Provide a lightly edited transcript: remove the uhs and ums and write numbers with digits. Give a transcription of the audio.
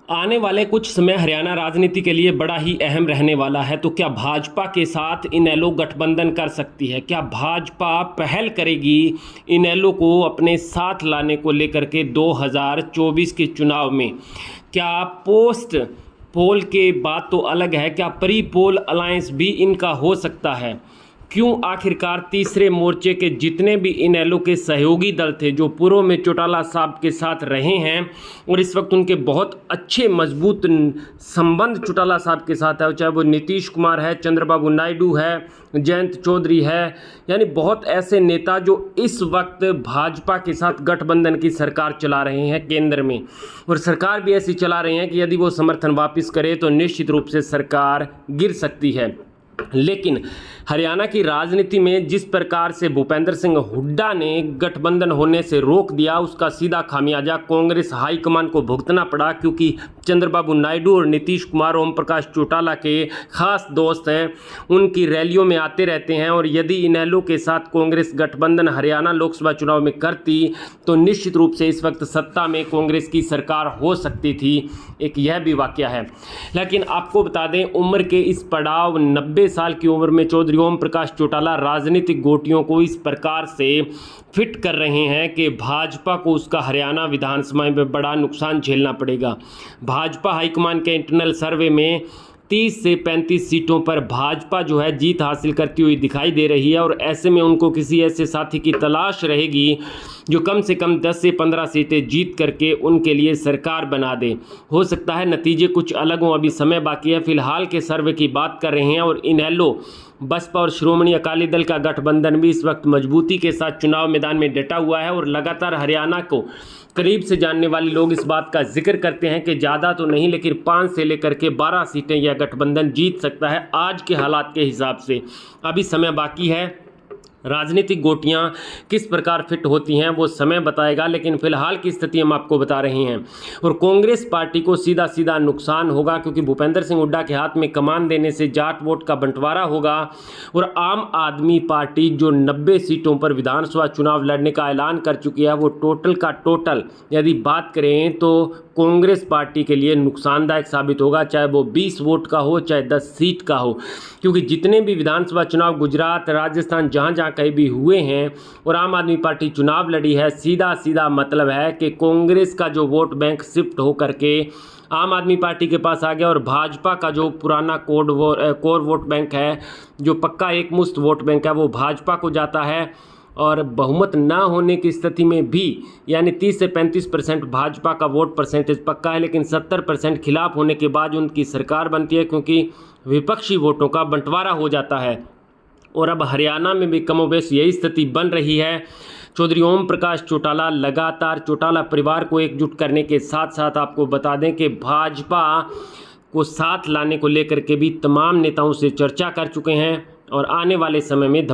आने वाले कुछ समय हरियाणा राजनीति के लिए बड़ा ही अहम रहने वाला है। तो क्या भाजपा के साथ इनेलो गठबंधन कर सकती है? क्या भाजपा पहल करेगी इनेलो को अपने साथ लाने को लेकर के 2024 के चुनाव में? क्या पोस्ट पोल के बाद तो अलग है, क्या प्री पोल अलायंस भी इनका हो सकता है? क्यों आखिरकार तीसरे मोर्चे के जितने भी इनेलो के सहयोगी दल थे, जो पूर्व में चौटाला साहब के साथ रहे हैं और इस वक्त उनके बहुत अच्छे मजबूत संबंध चौटाला साहब के साथ है, चाहे वो नीतीश कुमार है, चंद्रबाबू नायडू है, जयंत चौधरी है, यानी बहुत ऐसे नेता जो इस वक्त भाजपा के साथ गठबंधन की सरकार चला रहे हैं केंद्र में, और सरकार भी ऐसी चला रहे हैं कि यदि वो समर्थन वापस करे तो निश्चित रूप से सरकार गिर सकती है। लेकिन हरियाणा की राजनीति में जिस प्रकार से भूपेंद्र सिंह हुड्डा ने गठबंधन होने से रोक दिया, उसका सीधा खामियाजा कांग्रेस हाईकमान को भुगतना पड़ा, क्योंकि चंद्रबाबू नायडू और नीतीश कुमार ओम प्रकाश चौटाला के खास दोस्त हैं, उनकी रैलियों में आते रहते हैं। और यदि इनेलो के साथ कांग्रेस गठबंधन हरियाणा लोकसभा चुनाव में करती तो निश्चित रूप से इस वक्त सत्ता में कांग्रेस की सरकार हो सकती थी। एक यह भी वाकया है। लेकिन आपको बता दें, उम्र के इस पड़ाव 90 साल की उम्र में चौधरी ओम प्रकाश चौटाला राजनीतिक गोटियों को इस प्रकार से फिट कर रहे हैं कि भाजपा को उसका हरियाणा विधानसभा में बड़ा नुकसान झेलना पड़ेगा। भाजपा हाईकमान के इंटरनल सर्वे में 30 से 35 सीटों पर भाजपा जो है जीत हासिल करती हुई दिखाई दे रही है, और ऐसे में उनको किसी ऐसे साथी की तलाश रहेगी जो कम से कम 10 से 15 सीटें जीत करके उनके लिए सरकार बना दे। हो सकता है नतीजे कुछ अलग हों, अभी समय बाकी है। फिलहाल के सर्वे की बात कर रहे हैं, और इनेलो बसपा और श्रोमणी अकाली दल का गठबंधन भी इस वक्त मजबूती के साथ चुनाव मैदान में डटा हुआ है। और लगातार हरियाणा को करीब से जानने वाले लोग इस बात का जिक्र करते हैं कि ज़्यादा तो नहीं, लेकिन 5 से लेकर के 12 सीटें यह गठबंधन जीत सकता है आज के हालात के हिसाब से। अभी समय बाकी है, राजनीतिक गोटियां किस प्रकार फिट होती हैं वो समय बताएगा, लेकिन फिलहाल की स्थिति हम आपको बता रहे हैं। और कांग्रेस पार्टी को सीधा सीधा नुकसान होगा, क्योंकि भूपेंद्र सिंह हुड्डा के हाथ में कमान देने से जाट वोट का बंटवारा होगा। और आम आदमी पार्टी जो 90 सीटों पर विधानसभा चुनाव लड़ने का ऐलान कर चुकी है, वो टोटल का टोटल यदि बात करें तो कांग्रेस पार्टी के लिए नुकसानदायक साबित होगा, चाहे वो 20 वोट का हो चाहे 10 सीट का हो। क्योंकि जितने भी विधानसभा चुनाव गुजरात, राजस्थान, जहां जहां कहीं भी हुए हैं और आम आदमी पार्टी चुनाव लड़ी है, सीधा सीधा मतलब है कि कांग्रेस का जो वोट बैंक शिफ्ट हो करके आम आदमी पार्टी के पास आ गया, और भाजपा का जो पुराना कोर वोट बैंक है, जो पक्का एकमुश्त वोट बैंक है, वो भाजपा को जाता है। और बहुमत ना होने की स्थिति में भी, यानी 30 से 35% भाजपा का वोट परसेंटेज पक्का है, लेकिन 70% खिलाफ होने के बाद उनकी सरकार बनती है, क्योंकि विपक्षी वोटों का बंटवारा हो जाता है। और अब हरियाणा में भी कमोबेश यही स्थिति बन रही है। चौधरी ओम प्रकाश चौटाला लगातार चौटाला परिवार को एकजुट करने के साथ साथ आपको बता दें कि भाजपा को साथ लाने को लेकर के भी तमाम नेताओं से चर्चा कर चुके हैं, और आने वाले समय में